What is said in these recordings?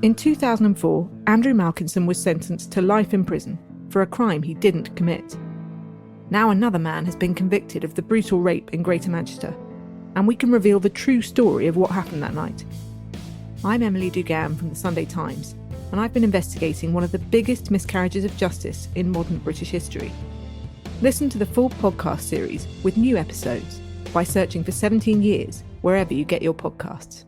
In 2004, Andrew Malkinson was sentenced to life in prison for a crime he didn't commit. Now another man has been convicted of the brutal rape in Greater Manchester, and we can reveal the true story of what happened that night. I'm Emily Dugan from the Sunday Times, and I've been investigating one of the biggest miscarriages of justice in modern British history. Listen to the full podcast series with new episodes by searching for 17 Years wherever you get your podcasts.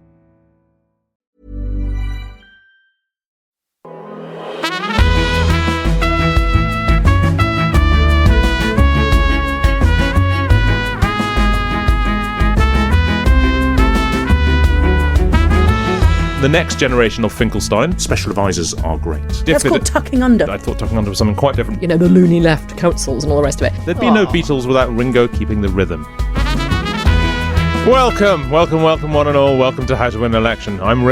The next generation of Finkelstein. Special advisors are great. That's called tucking under. I thought tucking under was something quite different. You know, the loony left councils and all the rest of it. There'd be no Beatles without Ringo keeping the rhythm. Welcome, one and all. Welcome to How to Win an Election. I'm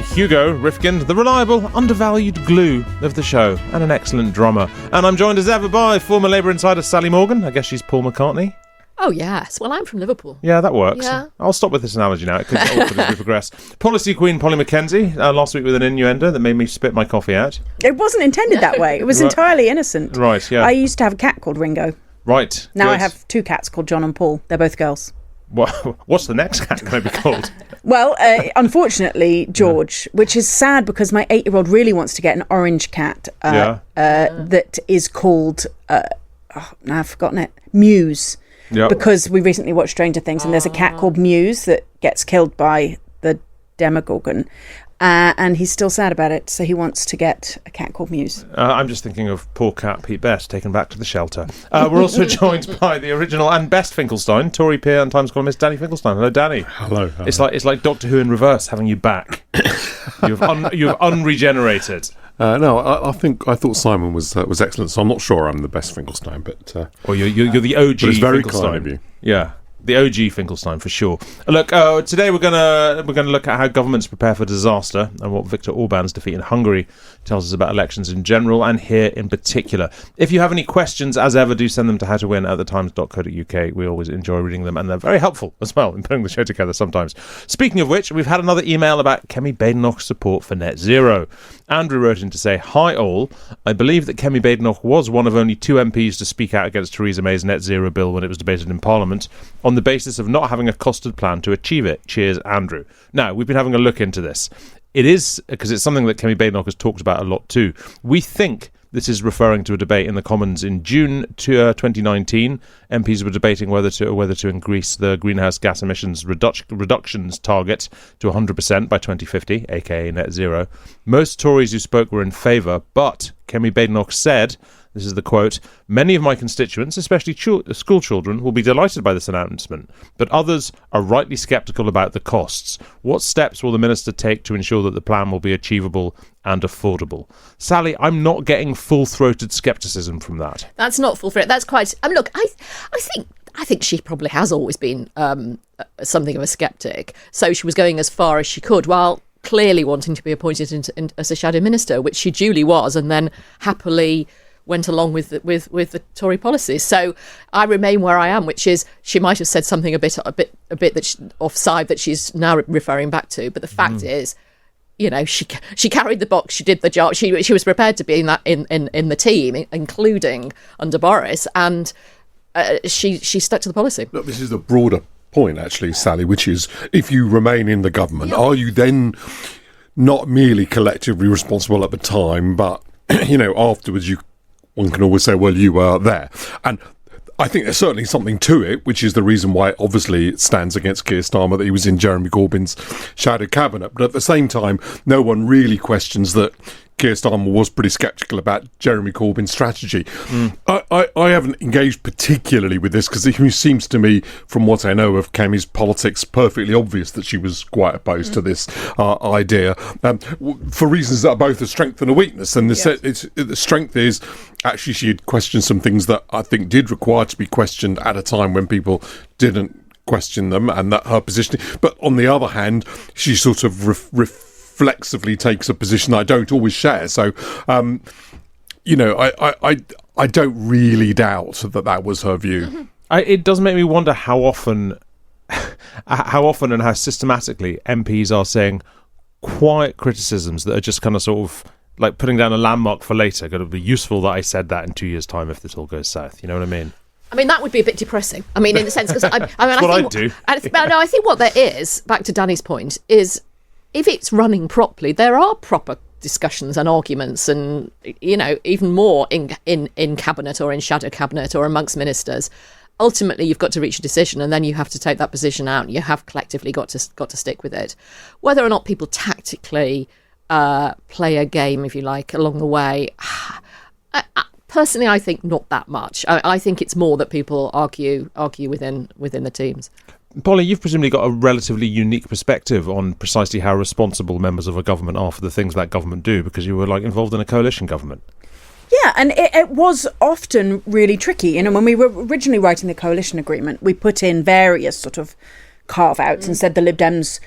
Hugo Rifkin, the reliable, undervalued glue of the show, and an excellent drummer. And I'm joined as ever by former Labour insider Sally Morgan. I guess she's Paul McCartney. Oh, yes. Well, I'm from Liverpool. Yeah, that works. Yeah. I'll stop with this analogy now. It could get awkward as we progress. Policy Queen Polly Mackenzie, last week with an innuendo that made me spit my coffee out. It wasn't intended that way. It was entirely innocent. Right, yeah. I used to have a cat called Ringo. Right. Now good. I have two cats called John and Paul. They're both girls. What's the next cat going to be called? Well, unfortunately, George, which is sad because my 8-year-old really wants to get an orange cat that is called, now I've forgotten it, Muse. Yep. Because we recently watched Stranger Things and there's a cat called Muse that gets killed by the Demogorgon. And he's still sad about it, so he wants to get a cat called Muse. I'm just thinking of poor cat Pete Best taken back to the shelter. We're also joined by the original and best Finkelstein, Tory peer and Times columnist Danny Finkelstein. Hello, Danny. Hello. It's like Doctor Who in reverse, having you back. You've unregenerated. No, I thought Simon was excellent, so I'm not sure I'm the best Finkelstein, but Well, you're the OG. but it's very Finkelstein. kind of you. Yeah. The OG Finkelstein, for sure. Look, today we're gonna look at how governments prepare for disaster and what Viktor Orbán's defeat in Hungary tells us about elections in general and here in particular. If you have any questions, as ever, do send them to howtowin@thetimes.co.uk. We always enjoy reading them, and they're very helpful as well in putting the show together sometimes. Speaking of which, we've had another email about Kemi Badenoch's support for net zero. Andrew wrote in to say, "Hi all, I believe that Kemi Badenoch was one of only 2 MPs to speak out against Theresa May's net zero bill when it was debated in Parliament, on the basis of not having a costed plan to achieve it. Cheers, Andrew." Now, we've been having a look into this. It is, because it's something that Kemi Badenoch has talked about a lot too. We think this is referring to a debate in the Commons in June 2019. MPs were debating whether to increase the greenhouse gas emissions reductions target to 100% by 2050, aka net zero. Most Tories who spoke were in favour, but Kemi Badenoch said, this is the quote, "Many of my constituents, especially school children, will be delighted by this announcement, but others are rightly sceptical about the costs. What steps will the Minister take to ensure that the plan will be achievable and affordable?" Sally, I'm not getting full-throated scepticism from that. That's not full threat. That's quite... I mean, look, I think she probably has always been something of a sceptic. So she was going as far as she could, while clearly wanting to be appointed as a shadow minister, which she duly was, and then happily went along with the Tory policies. So I remain where I am, which is she might have said something a bit that offside that she's now referring back to. But the fact is, you know, she carried the box, she did the job, she was prepared to be in the team, including under Boris, and she stuck to the policy. Look, this is the broader point, actually, Sally, which is if you remain in the government, are you then not merely collectively responsible at the time, but you know, afterwards one can always say, well, you were there. And I think there's certainly something to it, which is the reason why, obviously, it stands against Keir Starmer that he was in Jeremy Corbyn's shadow cabinet. But at the same time, no one really questions that Keir Starmer was pretty sceptical about Jeremy Corbyn's strategy. I haven't engaged particularly with this because it seems to me, from what I know of Kemi's politics, perfectly obvious that she was quite opposed to this idea for reasons that are both a strength and a weakness. And the strength is actually she had questioned some things that I think did require to be questioned at a time when people didn't question them, and that her position. But on the other hand, she sort of reflexively takes a position I don't always share. So, you know, I don't really doubt that was her view. It does make me wonder how often and how systematically MPs are saying quiet criticisms that are just kind of sort of like putting down a landmark for later. Going to be useful that I said that in 2 years' time if this all goes south. You know what I mean? I mean, that would be a bit depressing. I mean, in the sense, because I think what there is, back to Danny's point, is if it's running properly, there are proper discussions and arguments, and even more in cabinet or in shadow cabinet or amongst ministers. Ultimately, you've got to reach a decision, and then you have to take that position out. You have collectively got to stick with it. Whether or not people tactically play a game, if you like, along the way. Personally, I think not that much. I think it's more that people argue within the teams. Polly, you've presumably got a relatively unique perspective on precisely how responsible members of a government are for the things that government do, because you were involved in a coalition government. Yeah, and it was often really tricky. When we were originally writing the coalition agreement, we put in various sort of carve-outs and said the Lib Dems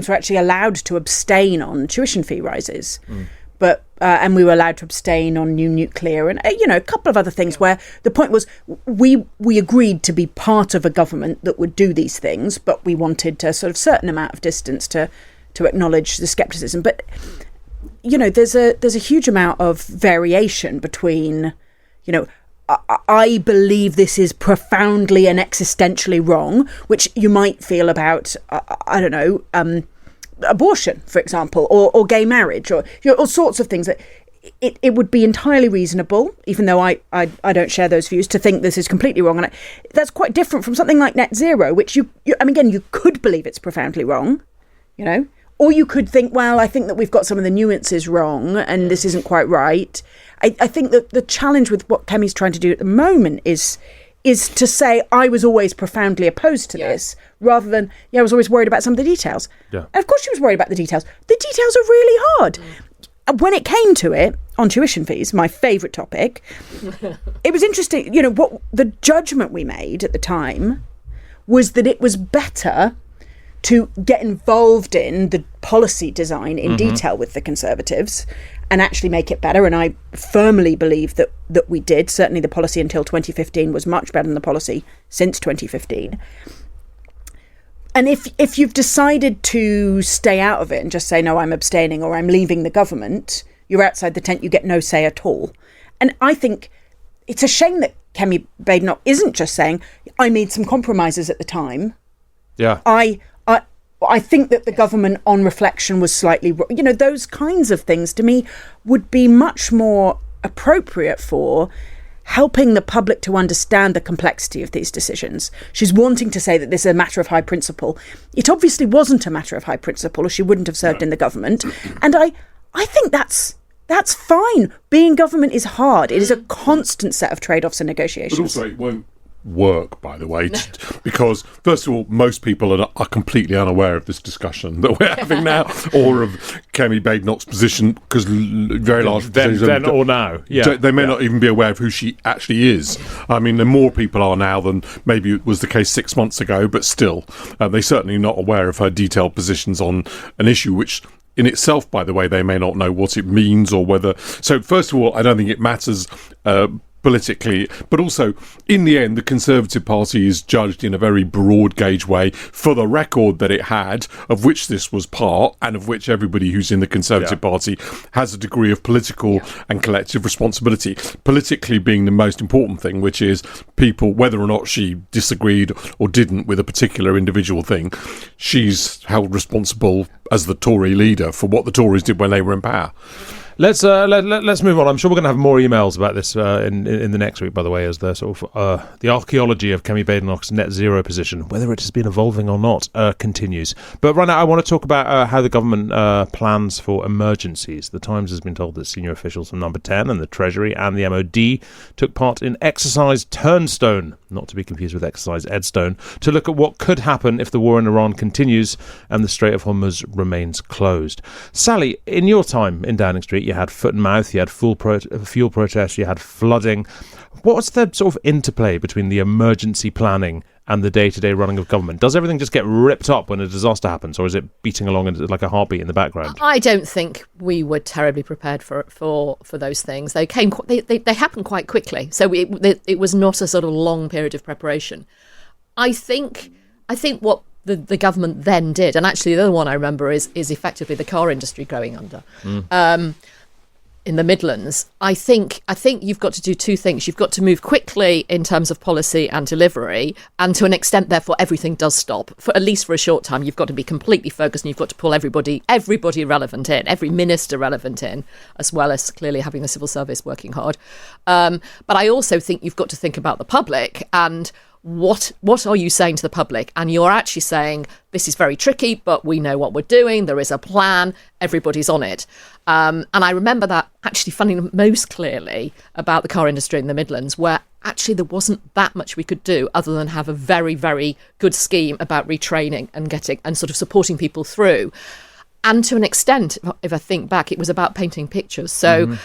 were actually allowed to abstain on tuition fee rises. But and we were allowed to abstain on new nuclear and a couple of other things where the point was we agreed to be part of a government that would do these things, but we wanted to sort of certain amount of distance to acknowledge the scepticism. But there's a huge amount of variation between I believe this is profoundly and existentially wrong, which you might feel about abortion, for example, or gay marriage, or all sorts of things that it would be entirely reasonable, even though I don't share those views, to think this is completely wrong. And that's quite different from something like net zero, which you could believe it's profoundly wrong, or you could think, well, I think that we've got some of the nuances wrong and this isn't quite right. I think that the challenge with what Kemi's trying to do at the moment is to say I was always profoundly opposed to this, rather than I was always worried about some of the details. Yeah. And of course she was worried about the details. The details are really hard. When it came to it, on tuition fees, my favourite topic, it was interesting, what the judgment we made at the time was that it was better to get involved in the policy design in detail with the Conservatives and actually make it better. And I firmly believe that we did. Certainly the policy until 2015 was much better than the policy since 2015. And if you've decided to stay out of it and just say, no, I'm abstaining or I'm leaving the government, you're outside the tent, you get no say at all. And I think it's a shame that Kemi Badenoch isn't just saying, I made some compromises at the time. Yeah. I think that the government, on reflection, was slightly wrong. Those kinds of things, to me, would be much more appropriate for helping the public to understand the complexity of these decisions. She's wanting to say that this is a matter of high principle. It obviously wasn't a matter of high principle, or she wouldn't have served in the government. And I think that's fine. Being government is hard. It is a constant set of trade-offs and negotiations. But also, it won't work, by the way, because first of all, most people are completely unaware of this discussion that we're having now, or of Kemi Badenoch's position, because very large then or now, they may not even be aware of who she actually is. I mean, the more people are now than maybe it was the case 6 months ago, but still, they're certainly not aware of her detailed positions on an issue which, in itself, by the way, they may not know what it means or whether. So, first of all, I don't think it matters politically, but also in the end the Conservative Party is judged in a very broad gauge way for the record that it had, of which this was part, and of which everybody who's in the Conservative Party has a degree of political and collective responsibility, politically being the most important thing, which is people, whether or not she disagreed or didn't with a particular individual thing, she's held responsible as the Tory leader for what the Tories did when they were in power. Let's move on. I'm sure we're going to have more emails about this in the next week, by the way, as the sort of the archaeology of Kemi Badenoch's net zero position, whether it has been evolving or not, continues. But right now, I want to talk about how the government plans for emergencies. The Times has been told that senior officials from Number 10 and the Treasury and the MOD took part in Exercise Turnstone, not to be confused with Exercise Edstone, to look at what could happen if the war in Iran continues and the Strait of Hormuz remains closed. Sally, in your time in Downing Street, you had foot and mouth, you had fuel protests, you had flooding. What's the sort of interplay between the emergency planning and the day-to-day running of government? Does everything just get ripped up when a disaster happens, or is it beating along like a heartbeat in the background? I don't think we were terribly prepared for those things. They came, they happened quite quickly, so it was not a sort of long period of preparation. I think what the government then did, and actually the other one I remember is effectively the car industry going under. In the Midlands, I think you've got to do two things. You've got to move quickly in terms of policy and delivery, and to an extent, therefore, everything does stop. For at least for a short time, you've got to be completely focused, and you've got to pull everybody relevant in, every minister relevant in, as well as clearly having the civil service working hard. But I also think you've got to think about the public and what are you saying to the public? And you're actually saying, this is very tricky, but we know what we're doing. There is a plan. Everybody's on it. And I remember that actually funny most clearly about the car industry in the Midlands, where actually there wasn't that much we could do other than have a very, very good scheme about retraining and getting and sort of supporting people through. And to an extent, if I think back, it was about painting pictures. So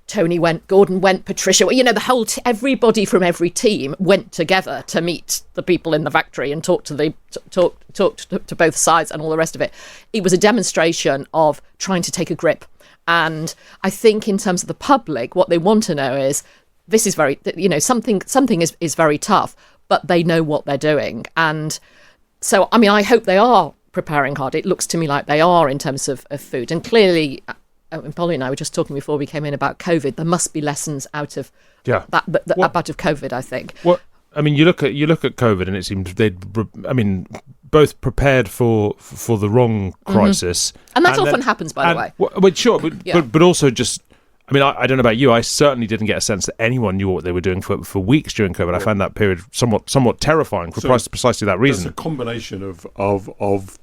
Tony went, Gordon went, Patricia, the whole everybody from every team went together to meet the people in the factory and talk to to both sides and all the rest of it. It was a demonstration of trying to take a grip. And I think in terms of the public, what they want to know is this is very, something is very tough, but they know what they're doing. And so, I mean, I hope they are preparing hard. It looks to me like they are in terms of food. And clearly, Polly and I were just talking before we came in about COVID. There must be lessons out of that out of COVID, I think. Well, I mean, you look at COVID, and it seemed both prepared for the wrong crisis, and that often happens, by the way. But sure, but also just. I mean, I don't know about you. I certainly didn't get a sense that anyone knew what they were doing for weeks during COVID. I found that period somewhat terrifying for precisely that reason. It's a combination of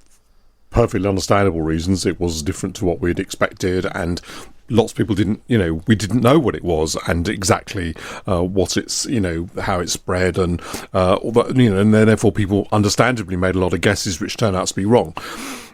perfectly understandable reasons. It was different to what we'd expected, and lots of people didn't, we didn't know what it was and exactly what it's, how it spread and all that, and therefore people understandably made a lot of guesses which turned out to be wrong.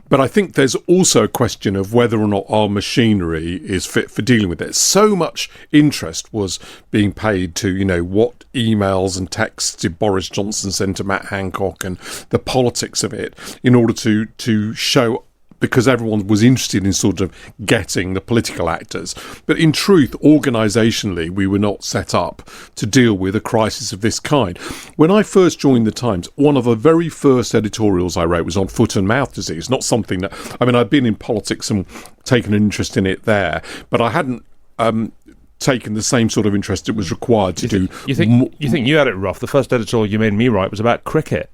But I think there's also a question of whether or not our machinery is fit for dealing with it. So much interest was being paid to, what emails and texts did Boris Johnson send to Matt Hancock and the politics of it in order to show, because everyone was interested in sort of getting the political actors. But in truth, organisationally, we were not set up to deal with a crisis of this kind. When I first joined the Times, one of the very first editorials I wrote was on foot and mouth disease, not something that... I'd been in politics and taken an interest in it there, but I hadn't... taken the same sort of interest it was required to do. You think you had it rough? The first editorial you made me write was about cricket.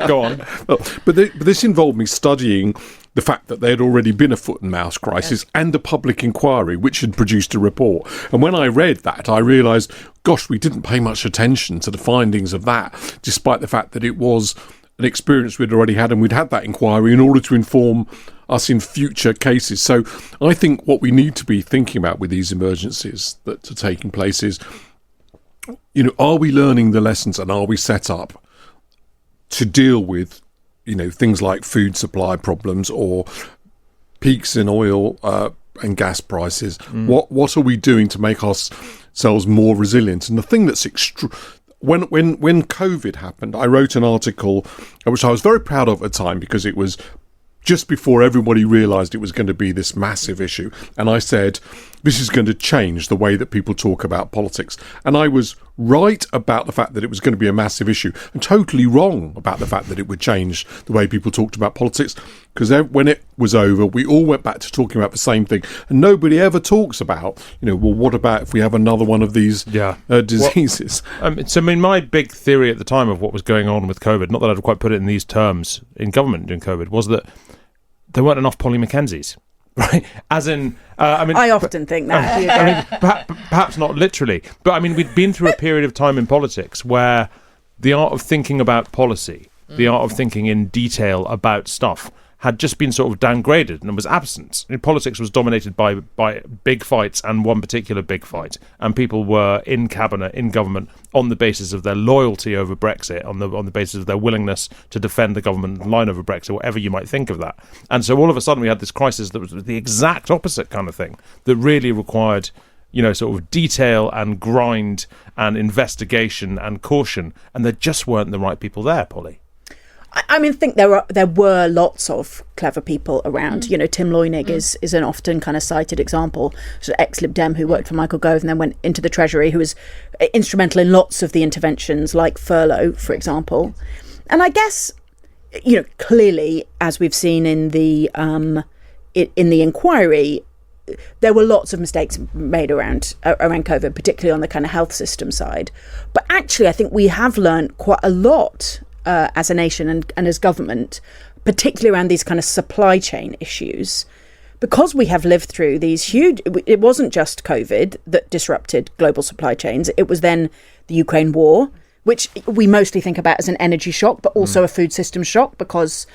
Go on. But this involved me studying the fact that there had already been a foot and mouth crisis and a public inquiry which had produced a report. And when I read that, I realised, gosh, we didn't pay much attention to the findings of that, despite the fact that it was an experience we'd already had, and we'd had that inquiry in order to inform us in future cases. So I think what we need to be thinking about with these emergencies that are taking place is, are we learning the lessons, and are we set up to deal with, things like food supply problems or peaks in oil and gas prices? What are we doing to make ourselves more resilient? And the thing that's when COVID happened, I wrote an article which I was very proud of at the time, because it was just before everybody realised it was going to be this massive issue. And I said, this is going to change the way that people talk about politics. And I was right about the fact that it was going to be a massive issue, and totally wrong about the fact that it would change the way people talked about politics. Because when it was over, we all went back to talking about the same thing. And nobody ever talks about, what about if we have another one of these diseases? My big theory at the time of what was going on with COVID, not that I'd quite put it in these terms in government during COVID, was that there weren't enough Polly Mackenzies. Right, as in, I often think that. Perhaps not literally, but we'd been through a period of time in politics where the art of thinking about policy, the art of thinking in detail about stuff, had just been sort of downgraded and was absent. Politics was dominated by big fights and one particular big fight, and people were in cabinet, in government, on the basis of their loyalty over Brexit, on the basis of their willingness to defend the government line over Brexit, whatever you might think of that. And so all of a sudden we had this crisis that was the exact opposite kind of thing, that really required sort of detail and grind and investigation and caution, and there just weren't the right people there, Polly. I think there were lots of clever people around. Tim Loynig is an often kind of cited example, sort of ex-Lib Dem who worked for Michael Gove and then went into the Treasury, who was instrumental in lots of the interventions, like furlough, for example. And I guess clearly, as we've seen in the inquiry, there were lots of mistakes made around COVID, particularly on the kind of health system side. But actually, I think we have learned quite a lot as a nation and as government, particularly around these kind of supply chain issues, because we have lived through these huge. It wasn't just COVID that disrupted global supply chains. It was then the Ukraine war, which we mostly think about as an energy shock, but also a food system shock, because,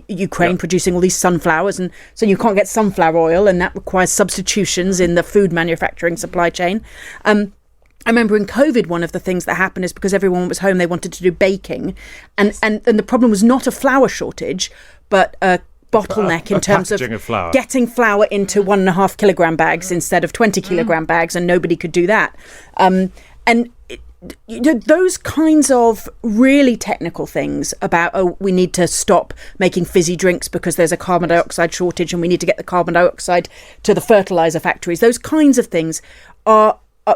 Ukraine producing all these sunflowers, and so you can't get sunflower oil, and that requires substitutions in the food manufacturing supply chain. I remember in COVID, one of the things that happened is because everyone was home, they wanted to do baking, and the problem was not a flour shortage, but a bottleneck in terms of getting flour into 1.5 kilogram bags instead of 20 kilogram bags, and nobody could do that. Those kinds of really technical things about, we need to stop making fizzy drinks because there's a carbon dioxide shortage and we need to get the carbon dioxide to the fertilizer factories. Those kinds of things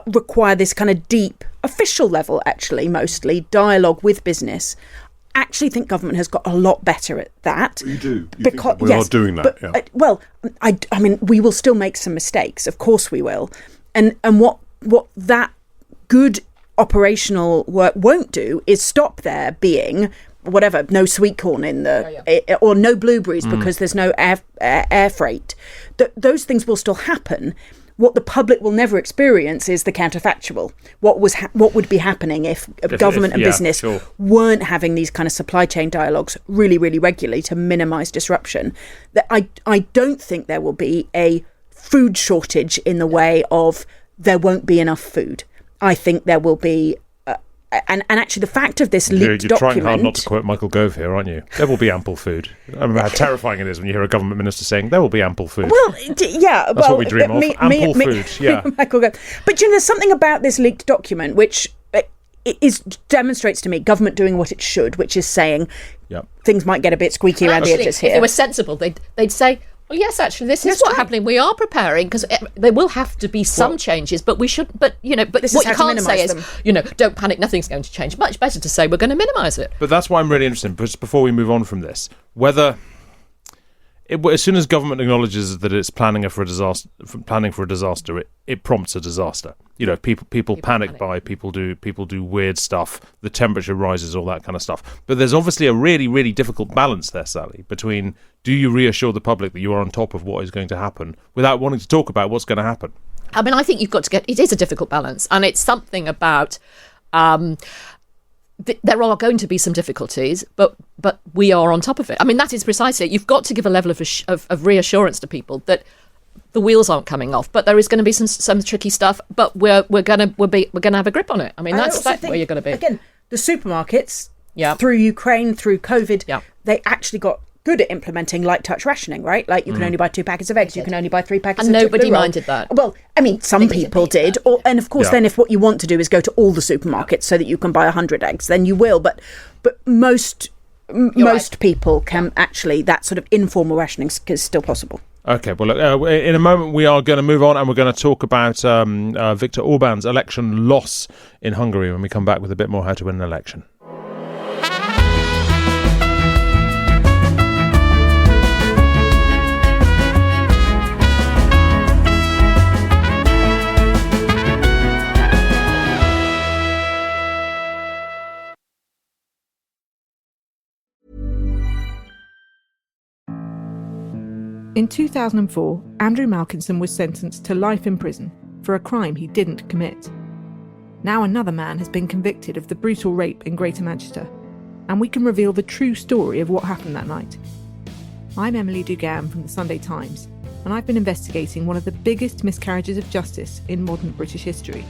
require this kind of deep, official level, actually, mostly, dialogue with business. I actually think government has got a lot better at that. You do? You think we are doing that? But, I mean, we will still make some mistakes. Of course we will. And what that good operational work won't do is stop there being whatever, no sweet corn in the or no blueberries because there's no air freight. Those things will still happen. What the public will never experience is the counterfactual. What would be happening if government and business weren't having these kind of supply chain dialogues really, really regularly to minimise disruption? That I don't think there will be a food shortage in the way of there won't be enough food. I think there will be, and actually the fact of this leaked You're document... trying hard not to quote Michael Gove here, aren't you? There will be ample food. I remember how terrifying it is when you hear a government minister saying there will be ample food. Well, yeah. That's what we dream of, ample food, yeah. Michael Gove. But there's something about this leaked document which demonstrates to me government doing what it should, which is saying things might get a bit squeaky around the edges here. If they were sensible, they'd say, well, yes, actually, this is what's happening. We are preparing, because there will have to be some changes, but we should. But what you can't say is, don't panic. Nothing's going to change. Much better to say we're going to minimise it. But that's why I'm really interested. Just before we move on from this, whether as soon as government acknowledges that it's planning for a disaster, it prompts a disaster. People panic buy, people do weird stuff, the temperature rises, all that kind of stuff. But there's obviously a really, really difficult balance there, Sally, between do you reassure the public that you are on top of what is going to happen without wanting to talk about what's going to happen? I mean, I think you've got to it is a difficult balance, and it's something about there are going to be some difficulties, but we are on top of it. I mean, that is precisely it. You've got to give a level of reassurance to people that the wheels aren't coming off, but there is going to be some tricky stuff. But we're going to have a grip on it. I mean, that's where you're going to be. Again, the supermarkets through Ukraine, through COVID, they actually got good at implementing light touch rationing, right? Like you can only buy 2 packets of eggs, you can only buy 3 packets and of nobody minded that. Well, I mean, some people did, and of course, then if what you want to do is go to all the supermarkets so that you can buy 100 eggs, then you will. But most people can actually, that sort of informal rationing is still possible. Okay, well, look, in a moment we are going to move on and we're going to talk about Viktor Orbán's election loss in Hungary when we come back with a bit more how to win an election. In 2004, Andrew Malkinson was sentenced to life in prison for a crime he didn't commit. Now another man has been convicted of the brutal rape in Greater Manchester, and we can reveal the true story of what happened that night. I'm Emily Dugan from the Sunday Times, and I've been investigating one of the biggest miscarriages of justice in modern British history.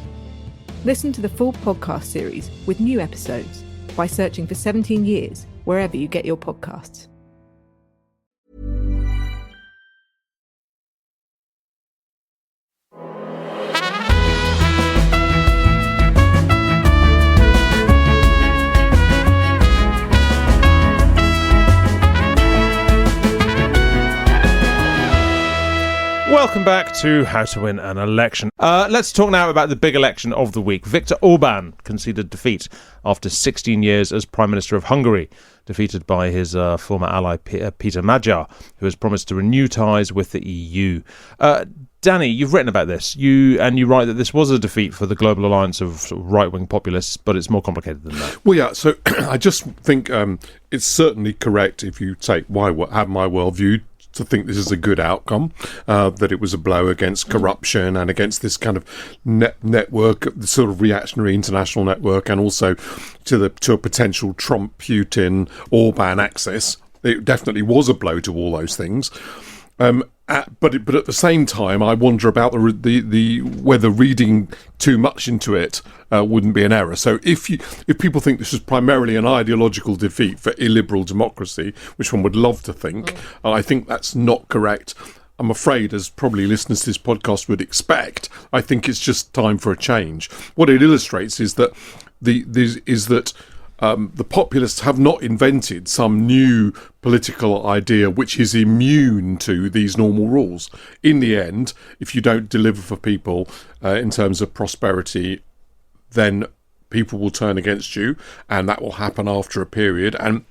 Listen to the full podcast series with new episodes by searching for 17 Years wherever you get your podcasts. Welcome back to How to Win an Election. Let's talk now about the big election of the week. Viktor Orbán conceded defeat after 16 years as Prime Minister of Hungary, defeated by his former ally Peter Magyar, who has promised to renew ties with the EU. Danny, you've written about this. You write that this was a defeat for the global alliance of right-wing populists, but it's more complicated than that. Well, yeah, so I just think it's certainly correct if you have my worldview to think this is a good outcome, that it was a blow against corruption and against this kind of network, the sort of reactionary international network, and also to a potential Trump, Putin, Orbán axis. It definitely was a blow to all those things. But at the same time, I wonder about the whether reading too much into it wouldn't be an error. So if people think this was primarily an ideological defeat for illiberal democracy, which one would love to think, I think that's not correct. I'm afraid, as probably listeners to this podcast would expect, I think it's just time for a change. What it illustrates is that the populists have not invented some new political idea which is immune to these normal rules. In the end, if you don't deliver for people in terms of prosperity, then people will turn against you, and that will happen after a period. And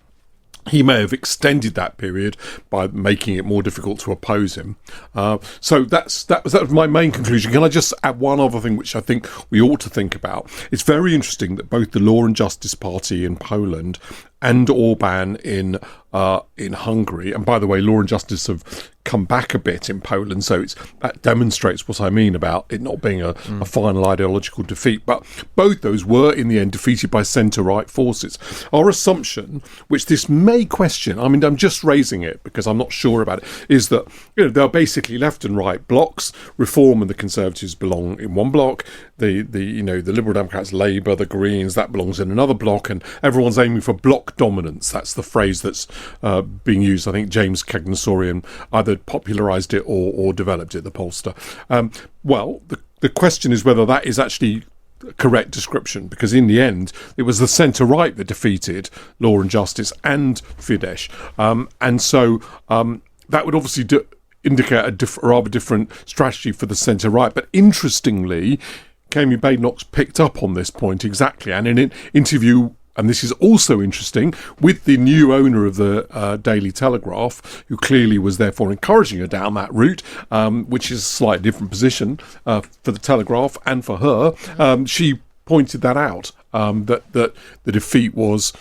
he may have extended that period by making it more difficult to oppose him. So that was my main conclusion. Can I just add one other thing which I think we ought to think about? It's very interesting that both the Law and Justice Party in Poland and Orbán in Hungary, and by the way, Law and Justice have come back a bit in Poland, so that demonstrates what I mean about it not being a final ideological defeat. But both those were in the end defeated by centre-right forces. Our assumption, which this may question, I mean, I'm just raising it because I'm not sure about it, is that they're basically left and right blocks. Reform and the Conservatives belong in one block. The Liberal Democrats, Labour, the Greens, that belongs in another block, and everyone's aiming for block dominance. That's the phrase that's being used. I think James Cagnosorian either popularised it or developed it, the pollster. Well, the question is whether that is actually a correct description, because in the end it was the centre-right that defeated Law and Justice and Fidesz. And so that would obviously indicate a rather different strategy for the centre-right. But interestingly, Kemi Badenoch's picked up on this point exactly, and in an interview, and this is also interesting, with the new owner of the Daily Telegraph, who clearly was therefore encouraging her down that route, which is a slightly different position for the Telegraph and for her. She pointed that out, that the defeat was,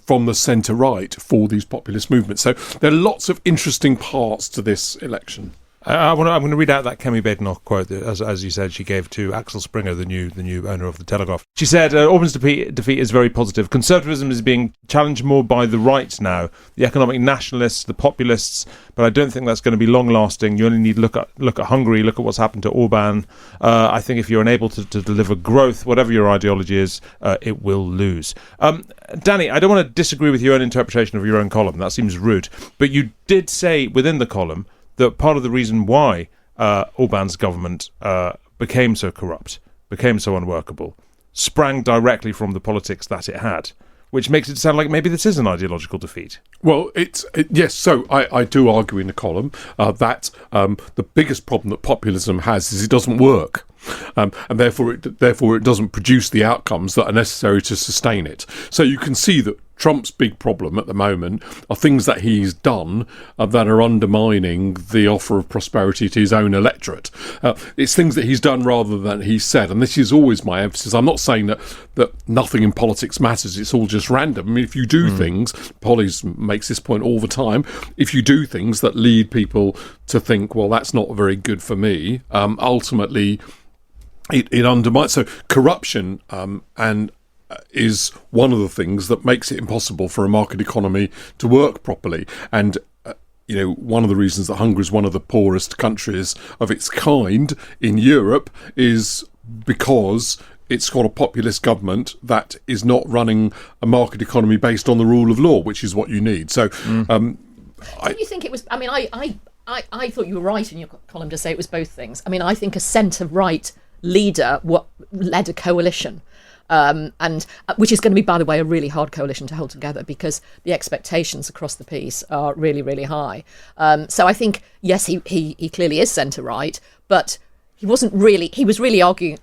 from the centre-right for these populist movements. So there are lots of interesting parts to this election. I'm going to read out that Kemi Badenoch quote that, as you said, she gave to Axel Springer, the new owner of the Telegraph. She said, Orbán's defeat is very positive. Conservatism is being challenged more by the right now, the economic nationalists, the populists, but I don't think that's going to be long-lasting. You only need to look at Hungary, look at what's happened to Orbán. I think if you're unable to deliver growth, whatever your ideology is, it will lose. Danny, I don't want to disagree with your own interpretation of your own column. That seems rude. But you did say within the column that part of the reason why Orbán's government became so corrupt, became so unworkable, sprang directly from the politics that it had, which makes it sound like maybe this is an ideological defeat. Well, yes, so I do argue in the column that the biggest problem that populism has is it doesn't work. And therefore it doesn't produce the outcomes that are necessary to sustain it. So you can see that Trump's big problem at the moment are things that he's done that are undermining the offer of prosperity to his own electorate. It's things that he's done rather than he's said, and this is always my emphasis. I'm not saying that nothing in politics matters, it's all just random. I mean, if you do things, Polly's makes this point all the time, if you do things that lead people to think, well, that's not very good for me, ultimately it undermines. So corruption is one of the things that makes it impossible for a market economy to work properly. And one of the reasons that Hungary is one of the poorest countries of its kind in Europe is because it's got a populist government that is not running a market economy based on the rule of law, which is what you need. So Don't you think it was, I mean, I thought you were right in your column to say it was both things. I mean, I think a centre-right leader led a coalition. and which is going to be, by the way, a really hard coalition to hold together because the expectations across the piece are really, really high. So I think, yes, he clearly is centre-right, but he was really arguing,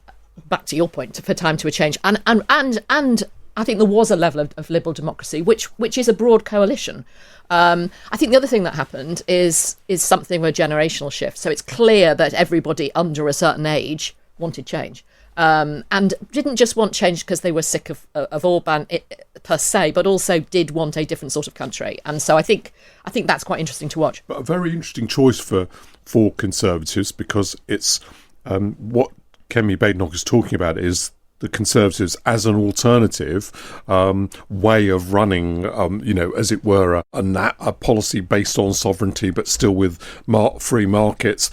back to your point, for time to a change. And I think there was a level of liberal democracy, which is a broad coalition. I think the other thing that happened is something of a generational shift. So it's clear that everybody under a certain age wanted change. And didn't just want change because they were sick of Orbán per se, but also did want a different sort of country. And so I think that's quite interesting to watch. But a very interesting choice for Conservatives, because it's what Kemi Badenoch is talking about is the Conservatives as an alternative way of running, as it were, a policy based on sovereignty, but still with free markets.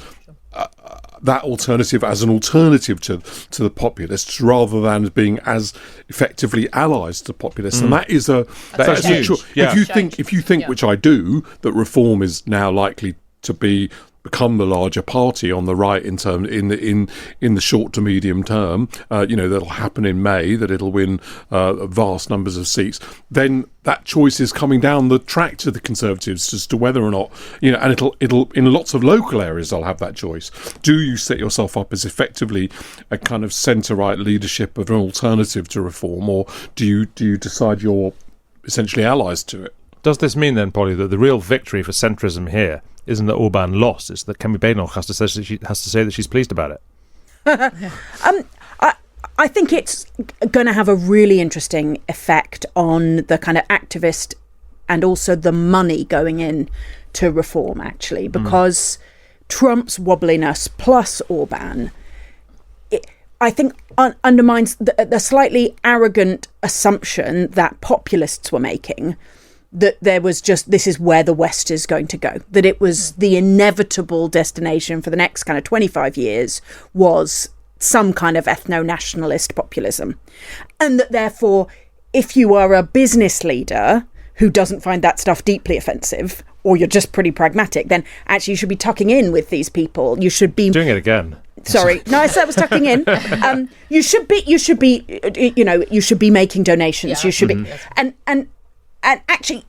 That alternative as an alternative to the populists, rather than being as effectively allies to populists, and that is that's huge. If you think, which I do, that Reform is now likely to become the larger party on the right in the short to medium term, that'll happen in May, that it'll win vast numbers of seats, then that choice is coming down the track to the Conservatives as to whether or not, and it'll in lots of local areas they'll have that choice. Do you set yourself up as effectively a kind of centre-right leadership of an alternative to Reform, or do you decide you're essentially allies to it? Does this mean then, Polly, that the real victory for centrism here isn't that Orbán lost, it's that Kemi Badenoch has to say that she's pleased about it? I think it's going to have a really interesting effect on the kind of activist and also the money going in to Reform, actually, because Trump's wobbliness plus Orbán, I think, undermines the slightly arrogant assumption that populists were making, that there was just, this is where the West is going to go, that it was the inevitable destination for the next kind of 25 years was some kind of ethno-nationalist populism. And that therefore, if you are a business leader who doesn't find that stuff deeply offensive, or you're just pretty pragmatic, then actually you should be tucking in with these people. You should be doing it again. Sorry, no, I said I was tucking in. You should be making donations. Yeah. You should be, and actually,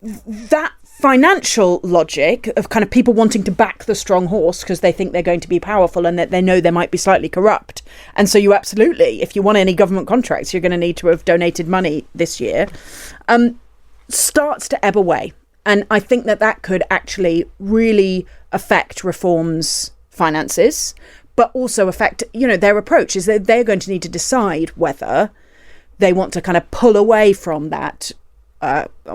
that financial logic of kind of people wanting to back the strong horse because they think they're going to be powerful and that they know they might be slightly corrupt. And so you absolutely, if you want any government contracts, you're going to need to have donated money this year, starts to ebb away. And I think that could actually really affect Reform's finances, but also affect, their approach is that they're going to need to decide whether they want to kind of pull away from that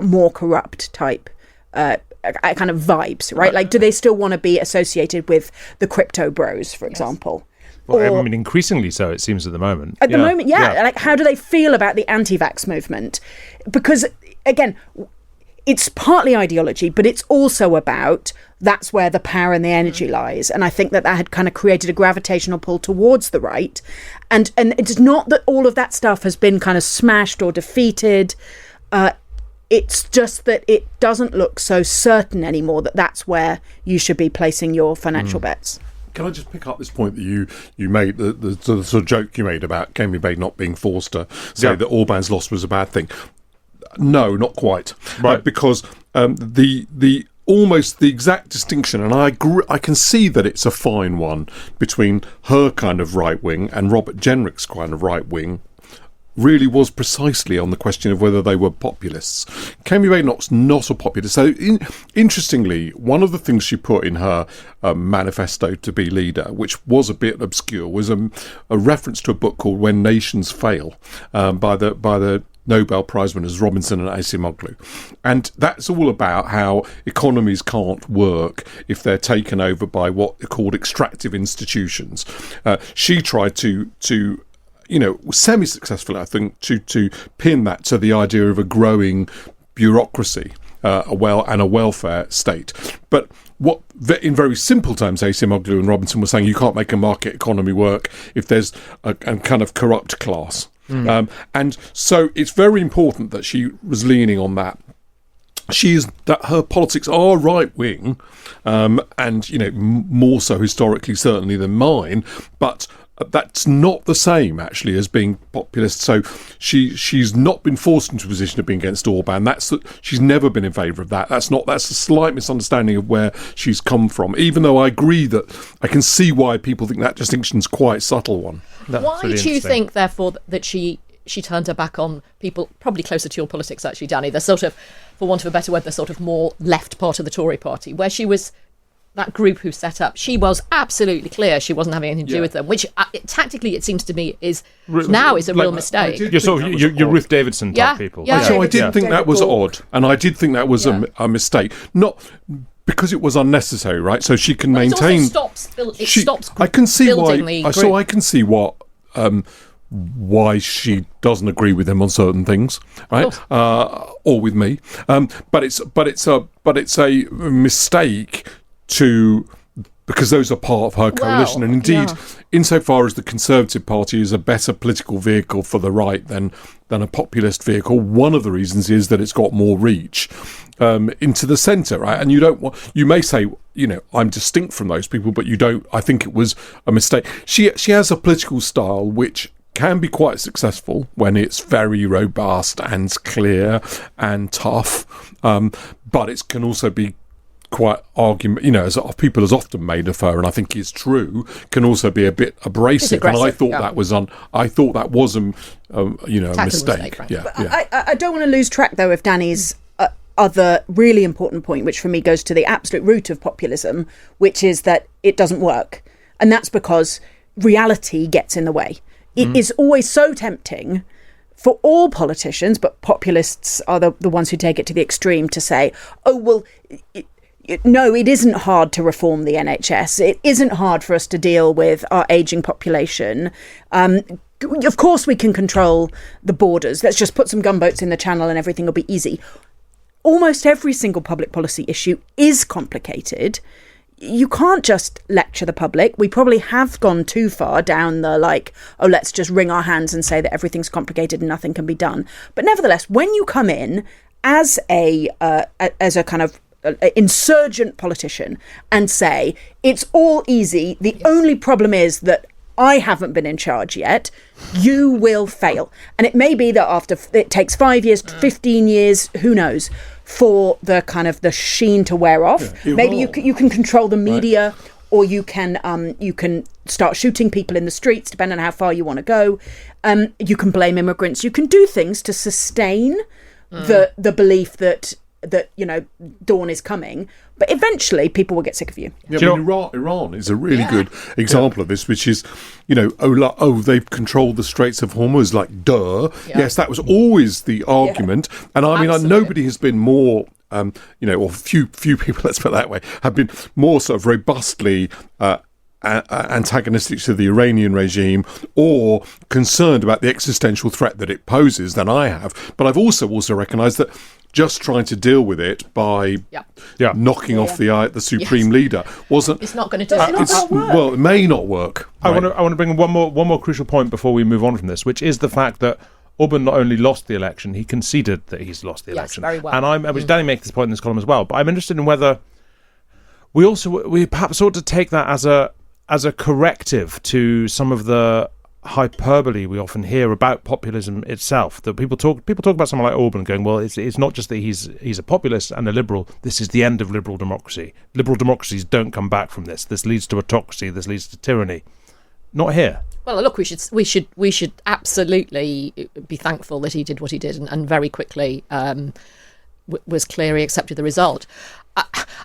more corrupt type kind of vibes, right? Like, do they still want to be associated with the crypto bros, for example? Well, I mean, increasingly so, it seems, at the moment. At the moment, yeah. Like, how do they feel about the anti-vax movement? Because, again, it's partly ideology, but it's also about that's where the power and the energy lies. And I think that had kind of created a gravitational pull towards the right. And it's not that all of that stuff has been kind of smashed or defeated. It's just that it doesn't look so certain anymore that that's where you should be placing your financial bets. Can I just pick up this point that you made, the sort of joke you made about Kemi Badenoch not being forced to say that Orbán's loss was a bad thing? No, not quite. Right. Because the almost the exact distinction, and I agree, I can see that it's a fine one, between her kind of right wing and Robert Jenrick's kind of right wing, really was precisely on the question of whether they were populists. Kemi Badenoch's not a populist. So, interestingly, one of the things she put in her manifesto to be leader, which was a bit obscure, was a reference to a book called When Nations Fail by the Nobel Prize winners Robinson and Acemoglu. And that's all about how economies can't work if they're taken over by what are called extractive institutions. She tried to semi-successfully, I think, to pin that to the idea of a growing bureaucracy, a welfare state. But what, in very simple terms, Acemoglu and Robinson were saying, you can't make a market economy work if there's a kind of corrupt class. And so it's very important that she was leaning on that. That her politics are right wing, and more so historically certainly than mine, but that's not the same actually as being populist. So she's not been forced into a position of being against Orbán. She's never been in favour of that. That's a slight misunderstanding of where she's come from. Even though I agree that I can see why people think that distinction's quite a subtle one. Why do you think, therefore, that she turned her back on people probably closer to your politics, actually, Danny? The sort of, for want of a better word, the sort of more left part of the Tory party, where she was that group who set up, she was absolutely clear she wasn't having anything to do with them, which tactically it seems to me is a real mistake. You're sort of you're Ruth Davidson type people. Yeah. So I did think that was odd, and I did think that was a mistake. Not because it was unnecessary, right? So she can maintain. It also stops. I can see building why. the group. So I can see why she doesn't agree with him on certain things, right? Or with me. But it's a mistake because those are part of her coalition, and indeed, insofar as the Conservative Party is a better political vehicle for the right than a populist vehicle, one of the reasons is that it's got more reach into the centre, right? And you may say, I'm distinct from those people, but you don't. I think it was a mistake. She has a political style which can be quite successful when it's very robust and clear and tough, but it can also be quite argument, as people has often made of her, and I think is true, can also be a bit abrasive. And I thought that was a mistake. Right. Yeah. I don't want to lose track though of Danny's other really important point, which for me goes to the absolute root of populism, which is that it doesn't work, and that's because reality gets in the way. It is always so tempting for all politicians, but populists are the ones who take it to the extreme, to say, oh, well, no, it isn't hard to reform the NHS. It isn't hard for us to deal with our ageing population. Of course we can control the borders. Let's just put some gunboats in the channel and everything will be easy. Almost every single public policy issue is complicated. You can't just lecture the public. We probably have gone too far down the let's just wring our hands and say that everything's complicated and nothing can be done. But nevertheless, when you come in as a kind of insurgent politician and say it's all easy, the only problem is that I haven't been in charge yet, you will fail. And it may be that after it takes 5 years, 15 years, who knows, for the kind of the sheen to wear off. Maybe you can control the media, right? Or you can start shooting people in the streets, depending on how far you want to go. You can blame immigrants. You can do things to sustain the belief that dawn is coming, but eventually people will get sick of you. Iran is a really good example of this, which is, they've controlled the Straits of Hormuz, yes, that was always the argument, and I mean, nobody has been more or few people, let's put it that way, have been more sort of robustly antagonistic to the Iranian regime or concerned about the existential threat that it poses than I have. But I've also recognised that just trying to deal with it by knocking off the supreme leader wasn't. It's not going to do it. Well, it may not work. Right? I want to bring one more crucial point before we move on from this, which is the fact that Orbán not only lost the election, he conceded that he's lost the election. Very well. And Danny makes this point in this column as well. But I'm interested in whether we perhaps ought to take that as a corrective to some of the hyperbole we often hear about populism itself. That people talk about someone like Orbán going, well, it's not just that he's a populist and a liberal. This is the end of liberal democracy. Liberal democracies don't come back from this. This leads to autocracy. This leads to tyranny. Not here. Well, look, we should absolutely be thankful that he did what he did and very quickly was clear he accepted the result.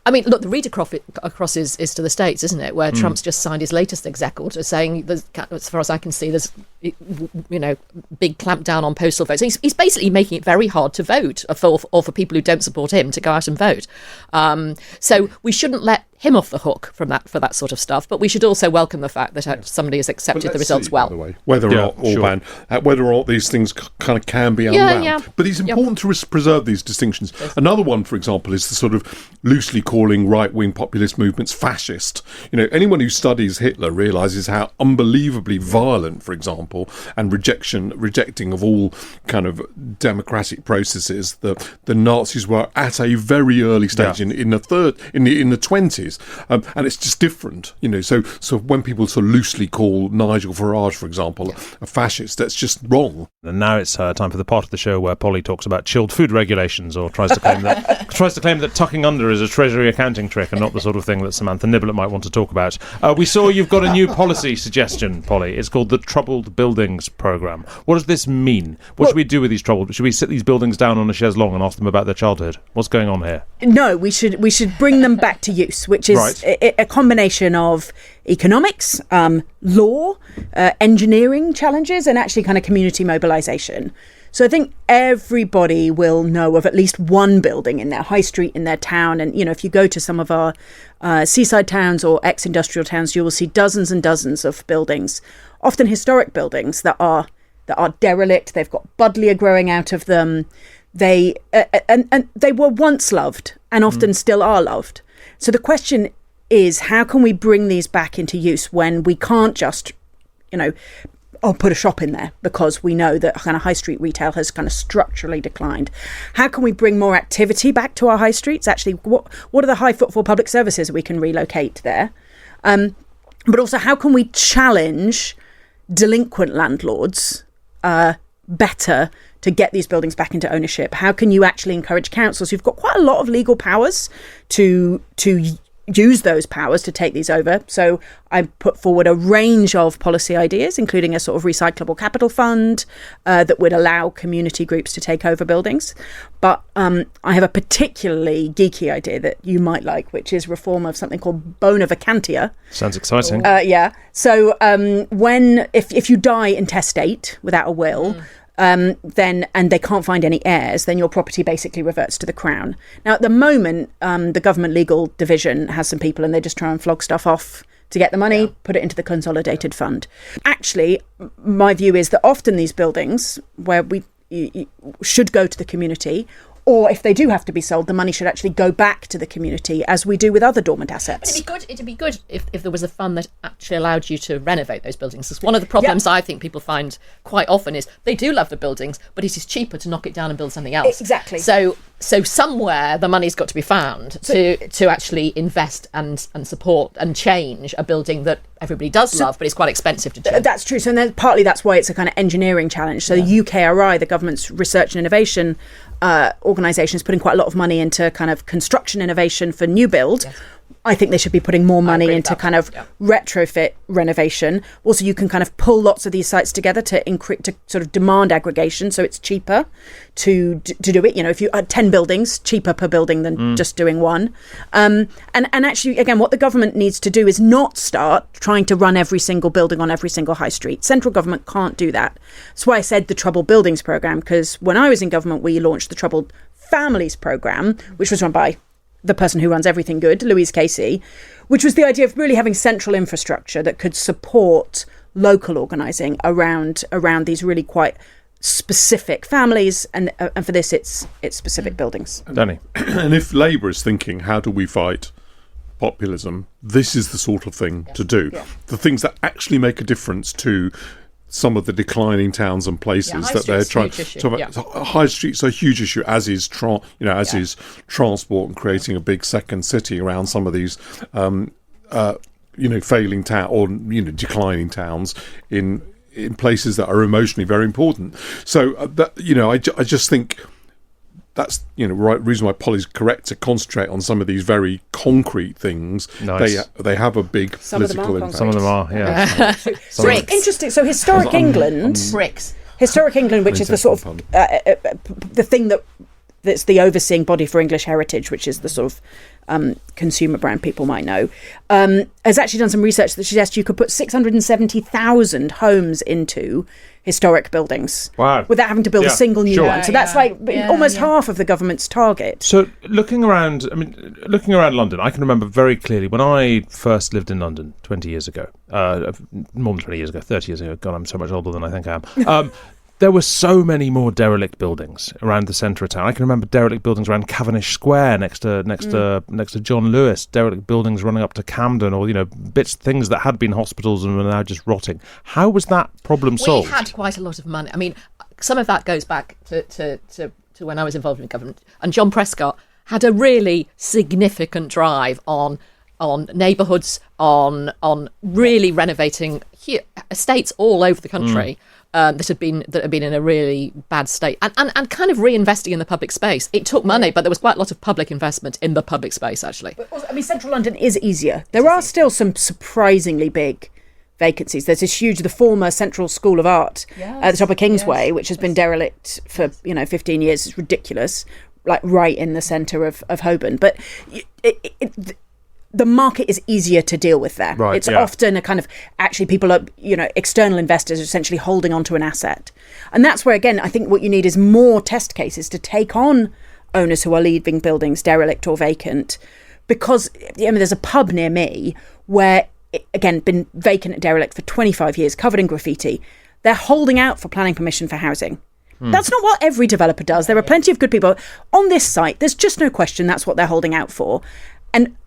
I mean, look, the read across is to the States, isn't it? Where Trump's just signed his latest exec order saying, as far as I can see, there's big clampdown on postal votes. He's basically making it very hard to vote or for people who don't support him to go out and vote. So we shouldn't let him off the hook for that sort of stuff, but we should also welcome the fact that somebody has accepted the results well. By the way, whether or not Orbán, whether or not these things kind of can be unwound. Yeah. But it's important to preserve these distinctions. Yes. Another one, for example, is the sort of loosely calling right-wing populist movements fascist. Anyone who studies Hitler realises how unbelievably violent, for example, and rejecting of all kind of democratic processes the Nazis were at a very early stage in the 20s. place. And it's just different, So when people sort of loosely call Nigel Farage, for example, a fascist, that's just wrong. And now it's time for the part of the show where Polly talks about chilled food regulations, or tries to claim that tucking under is a Treasury accounting trick and not the sort of thing that Samantha Niblett might want to talk about. We saw you've got a new policy suggestion, Polly. It's called the Troubled Buildings Programme. What does this mean? What should we do with these troubled? Should we sit these buildings down on a chaise longue and ask them about their childhood? What's going on here? No, we should bring them back to use, which is Right. a combination of economics, law, engineering challenges, and actually kind of community mobilisation. So I think everybody will know of at least one building in their high street, in their town. And, if you go to some of our seaside towns or ex-industrial towns, you will see dozens and dozens of buildings, often historic buildings that are derelict. They've got buddleia growing out of them. They and they were once loved and often still are loved. So the question is, how can we bring these back into use when we can't just, put a shop in there, because we know that kind of high street retail has kind of structurally declined? How can we bring more activity back to our high streets? Actually, what are the high footfall public services that we can relocate there? But also, how can we challenge delinquent landlords better to get these buildings back into ownership? How can you actually encourage councils who've got quite a lot of legal powers to use those powers to take these over? So I put forward a range of policy ideas, including a sort of recyclable capital fund that would allow community groups to take over buildings. But I have a particularly geeky idea that you might like, which is reform of something called bona vacantia. Sounds exciting. Yeah. So if you die intestate without a will, then and they can't find any heirs, then your property basically reverts to the Crown. Now, at the moment, the government legal division has some people, and they just try and flog stuff off to get the money, put it into the consolidated fund. Actually, my view is that often these buildings where you should go to the community, or if they do have to be sold, the money should actually go back to the community, as we do with other dormant assets. It'd be good if there was a fund that actually allowed you to renovate those buildings. Because one of the problems I think people find quite often is they do love the buildings, but it is cheaper to knock it down and build something else. Exactly. So somewhere the money's got to be found to actually invest and support and change a building that everybody does love, but it's quite expensive to change. That's true. So then partly that's why it's a kind of engineering challenge. So the UKRI, the government's research and innovation organisation, is putting quite a lot of money into kind of construction innovation for new build. Yes. I think they should be putting more money into kind of retrofit renovation. Also, you can kind of pull lots of these sites together to sort of demand aggregation, so it's cheaper to do it. If you had 10 buildings, cheaper per building than just doing one. And actually, again, what the government needs to do is not start trying to run every single building on every single high street. Central government can't do that. That's why I said the Troubled Buildings Programme, because when I was in government, we launched the Troubled Families Programme, which was run by the person who runs everything good, Louise Casey, which was the idea of really having central infrastructure that could support local organising around these really quite specific families, and for this it's specific buildings. Danny. And if Labour is thinking, how do we fight populism, this is the sort of thing to do. Yeah. The things that actually make a difference to some of the declining towns and places that they're trying to. High streets are a huge issue, as is is transport and creating a big second city around some of these failing town or declining towns in places that are emotionally very important. So I just think that's reason why Polly's correct to concentrate on some of these very concrete things. Nice. They have a big political impact. Some of them are, yeah. Bricks. Interesting. So historic England, bricks. Historic England, which is the sort of the thing that's the overseeing body for English heritage, which is the sort of consumer brand people might know, has actually done some research that suggests you could put 670,000 homes into historic buildings without having to build a single new one. So that's almost half of the government's target. So looking around London, I can remember very clearly when I first lived in London 20 years ago, more than 20 years ago, 30 years ago. God, I'm so much older than I think I am. There were so many more derelict buildings around the centre of town. I can remember derelict buildings around Cavendish Square next to John Lewis, derelict buildings running up to Camden, or things that had been hospitals and were now just rotting. How was that problem solved? We had quite a lot of money. I mean, some of that goes back to when I was involved in government, and John Prescott had a really significant drive on neighbourhoods, on really renovating estates all over the country. That had been in a really bad state, and kind of reinvesting in the public space. It took money, but there was quite a lot of public investment in the public space, actually. But also, I mean, central London is easier. There are still some surprisingly big vacancies. There's the former Central School of Art at the top of Kingsway, which has been derelict for 15 years. It's ridiculous, like right in the centre of Holborn. But the market is easier to deal with there. Right, it's often a kind of, actually people are, external investors are essentially holding onto an asset. And that's where, again, I think what you need is more test cases to take on owners who are leaving buildings derelict or vacant. Because there's a pub near me where, again, been vacant and derelict for 25 years, covered in graffiti. They're holding out for planning permission for housing. That's not what every developer does. There are plenty of good people on this site. There's just no question that's what they're holding out for.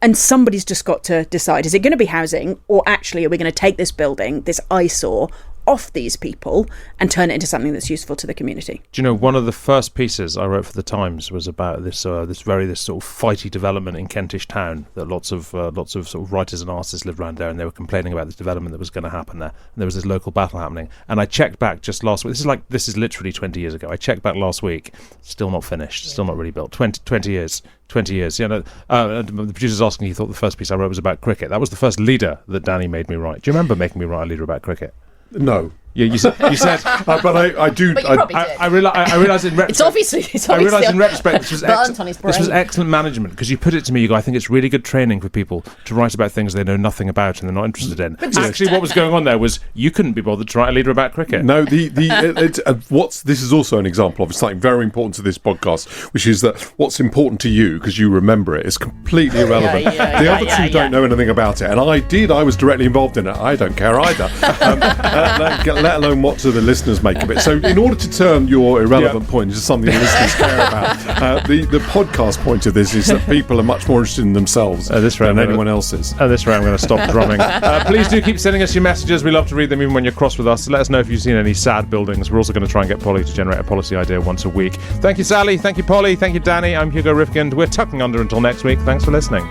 And somebody's just got to decide, is it going to be housing, or actually are we going to take this building, this eyesore, off these people and turn it into something that's useful to the community? Do you know, one of the first pieces I wrote for the Times was about this sort of fighty development in Kentish Town that lots of sort of writers and artists lived around there, and they were complaining about this development that was going to happen there. And there was this local battle happening. And I checked back just last week. This is literally 20 years ago. I checked back last week. Still not finished. Still not really built. 20 years. 20 years. The producer's asking, he thought the first piece I wrote was about cricket. That was the first leader that Danny made me write. Do you remember making me write a leader about cricket? No. Yeah, you said, but I do. But you probably did. I realised in retrospect. It's obviously. I realised in retrospect this was burnt on his brain. This was excellent management, because you put it to me. You go, I think it's really good training for people to write about things they know nothing about and they're not interested in. Actually, what was going on there was you couldn't be bothered to write a leader about cricket. No, this is also an example of something very important to this podcast, which is that what's important to you, because you remember it, is completely irrelevant. The other two don't know anything about it, and I was directly involved in it. I don't care either. Let alone what do the listeners make of it. So in order to turn your irrelevant point into something the listeners care about, the podcast point of this is that people are much more interested in themselves than anyone else is. At this rate, I'm going to stop drumming. Please do keep sending us your messages. We love to read them even when you're cross with us. Let us know if you've seen any sad buildings. We're also going to try and get Polly to generate a policy idea once a week. Thank you, Sally. Thank you, Polly. Thank you, Danny. I'm Hugo Rifkind. We're tucking under until next week. Thanks for listening.